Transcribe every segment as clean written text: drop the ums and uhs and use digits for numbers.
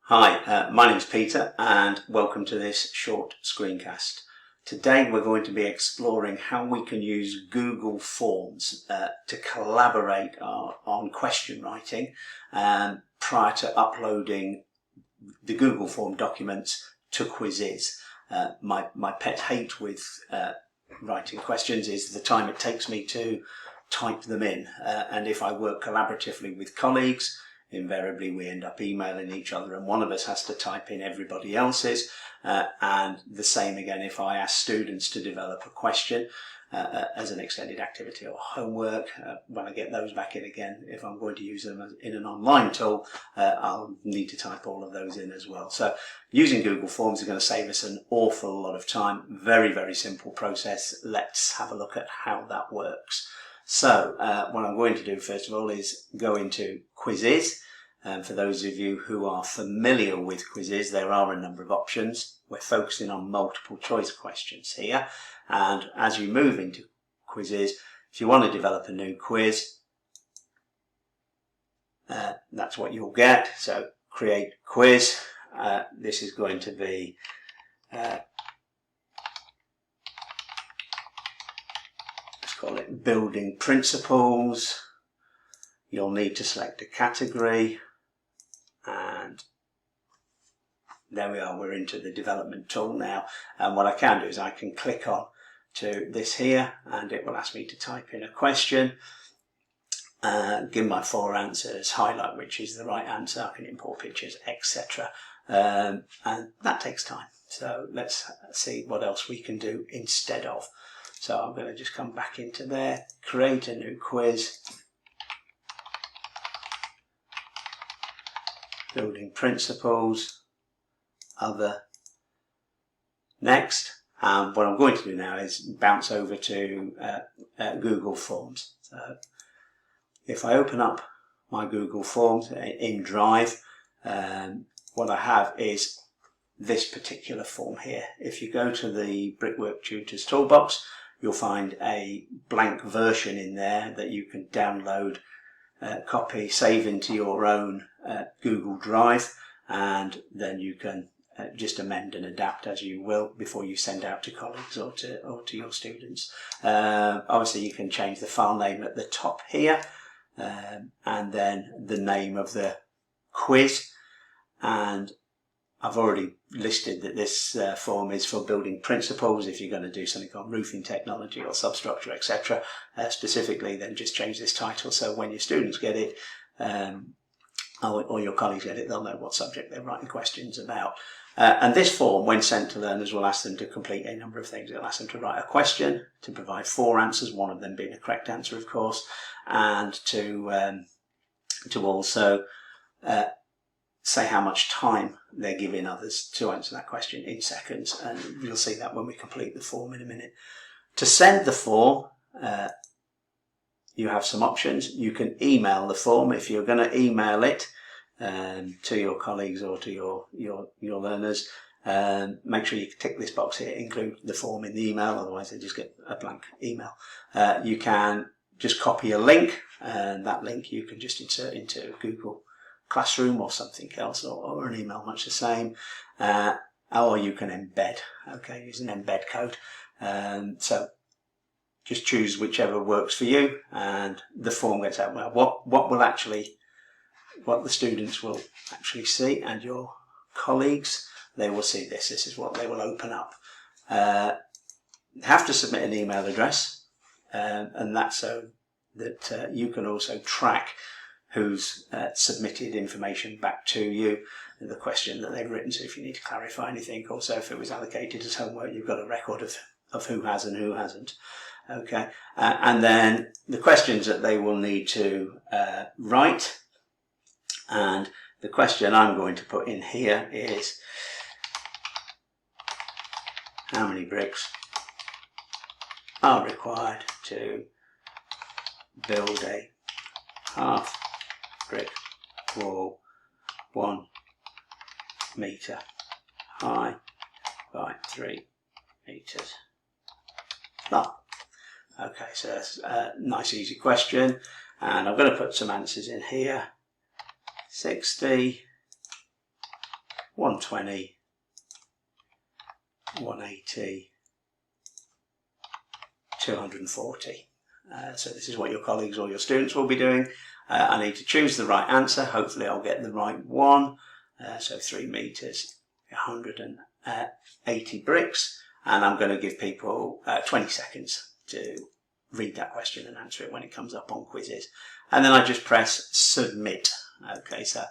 Hi, my name's Peter and welcome to this short screencast. Today we're going to be exploring how we can use Google Forms to collaborate on question writing prior to uploading the Google Form documents to Quizizz. My pet hate with writing questions is the time it takes me to type them in, and if I work collaboratively with colleagues, invariably we end up emailing each other and one of us has to type in everybody else's, and the same again if I ask students to develop a question as an extended activity or homework. When I get those back in again, if I'm going to use them in an online tool, I'll need to type all of those in as well. So using Google Forms is going to save us an awful lot of time. Very, very simple process. Let's have a look at how that works. So what I'm going to do first of all is go into Quizizz. For those of you who are familiar with Quizizz, there are a number of options. We're focusing on multiple choice questions here. And as you move into Quizizz, if you want to develop a new quiz, that's what you'll get. So create quiz. This is going to be call it building principles. You'll need to select a category, and there we are, we're into the development tool now. And what I can do is I can click on to this here and it will ask me to type in a question, give my 4 answers, highlight which is the right answer, I can import pictures, etc. And that takes time. So let's see what else we can do instead of. So I'm going to just come back into there, create a new quiz, building principles, other, next. And what I'm going to do now is bounce over to Google Forms. So if I open up my Google Forms in Drive, what I have is this particular form here. If you go to the Brickwork Tutors Toolbox, you'll find a blank version in there that you can download, copy, save into your own Google Drive, and then you can just amend and adapt as you will before you send out to colleagues or to your students. Obviously you can change the file name at the top here, and then the name of the quiz, and I've already listed that this form is for building principles. If you're going to do something on roofing technology or substructure, etc., specifically, then just change this title so when your students get it, or your colleagues get it, they'll know what subject they're writing questions about. And this form, when sent to learners, will ask them to complete a number of things. It'll ask them to write a question, to provide 4 answers, one of them being a correct answer, of course, and to also say how much time they're giving others to answer that question in seconds, and you'll see that when we complete the form in a minute. To send the form, you have some options. You can email the form. If you're going to email it to your colleagues or to your learners, make sure you tick this box here, include the form in the email, otherwise they just get a blank email. You can just copy a link, and that link you can just insert into Google Classroom or something else, or an email much the same, or you can embed, okay, use an embed code. So just choose whichever works for you, and the form gets out. Well, what the students will actually see, and your colleagues, they will see this. This is what they will open up. Have to submit an email address, and that's so that you can also track who's submitted information back to you, the question that they've written. So if you need to clarify anything, also if it was allocated as homework, you've got a record of who has and who hasn't. Okay, and then the questions that they will need to write, and the question I'm going to put in here is, how many bricks are required to build a half brick wall 1 metre high by 3 metres long? Okay, so that's a nice easy question, and I'm going to put some answers in here. 60, 120, 180, 240. So this is what your colleagues or your students will be doing. I need to choose the right answer. Hopefully I'll get the right one. So 3 meters, 180 bricks. And I'm going to give people 20 seconds to read that question and answer it when it comes up on Quizizz. And then I just press submit. Okay, so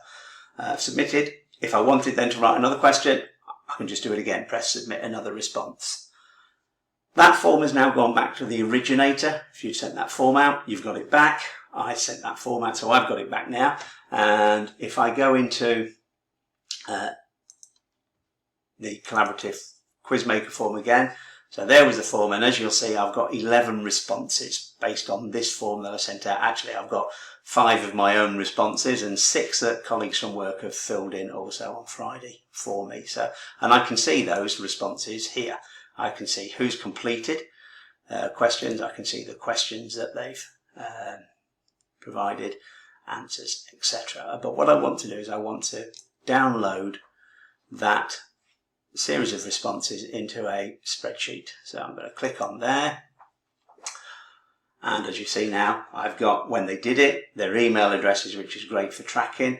submitted. If I wanted then to write another question, I can just do it again, press submit another response. That form has now gone back to the originator. If you sent that form out, you've got it back. I sent that form out, so I've got it back now. And if I go into the collaborative Quizmaker form again, so there was the form, and as you'll see, I've got 11 responses based on this form that I sent out. Actually, I've got 5 of my own responses and 6 that colleagues from work have filled in also on Friday for me. So, and I can see those responses here. I can see who's completed questions. I can see the questions that they've provided, answers, etc. But what I want to do is I want to download that series of responses into a spreadsheet. So I'm going to click on there. And as you see now, I've got when they did it, their email addresses, which is great for tracking,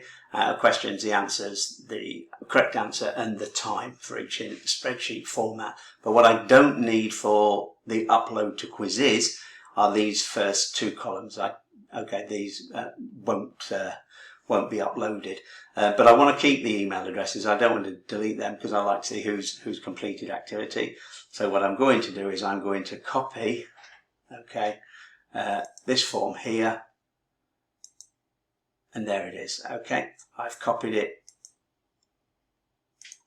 questions, the answers, the correct answer, and the time for each in spreadsheet format. But what I don't need for the upload to Quizizz are these first 2 columns. These won't be uploaded. But I want to keep the email addresses. I don't want to delete them because I like to see who's completed activity. So what I'm going to do is I'm going to copy, this form here, and there it is. Okay, I've copied it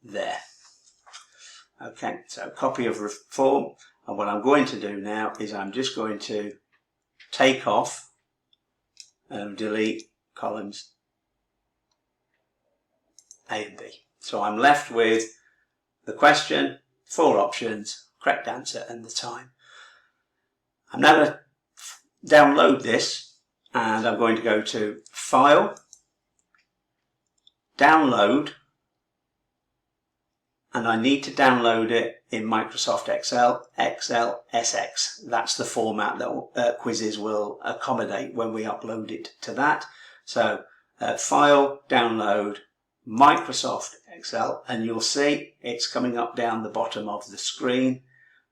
there. Okay, so copy of form, and what I'm going to do now is I'm just going to take off and delete columns A and B. So I'm left with the question, 4 options, correct answer, and the time. I'm now going to download this, and I'm going to go to File, Download, and I need to download it in Microsoft Excel, XLSX. That's the format that Quizizz will accommodate when we upload it to that. So File, Download, Microsoft Excel, and you'll see it's coming up down the bottom of the screen,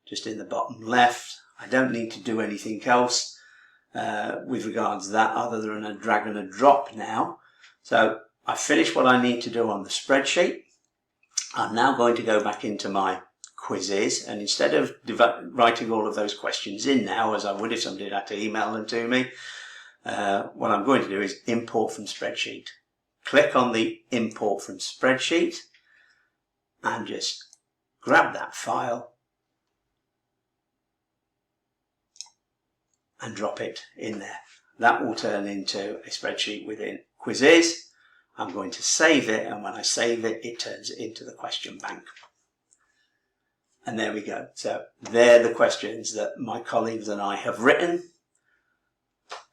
just in the bottom left. I don't need to do anything else with regards to that other than a drag and a drop now. So I've finished what I need to do on the spreadsheet. I'm now going to go back into my Quizizz, and instead of writing all of those questions in now, as I would if somebody had to email them to me, what I'm going to do is import from spreadsheet. Click on the import from spreadsheet and just grab that file and drop it in there. That will turn into a spreadsheet within Quizizz. I'm going to save it, and when I save it, it turns it into the question bank. And there we go. So they're the questions that my colleagues and I have written.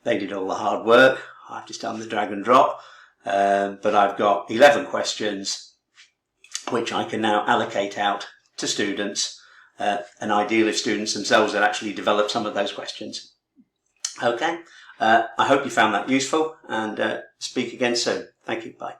They did all the hard work. I've just done the drag and drop. But I've got 11 questions which I can now allocate out to students, and ideal if students themselves had actually developed some of those questions. Okay, I hope you found that useful, and speak again soon. Thank you, bye.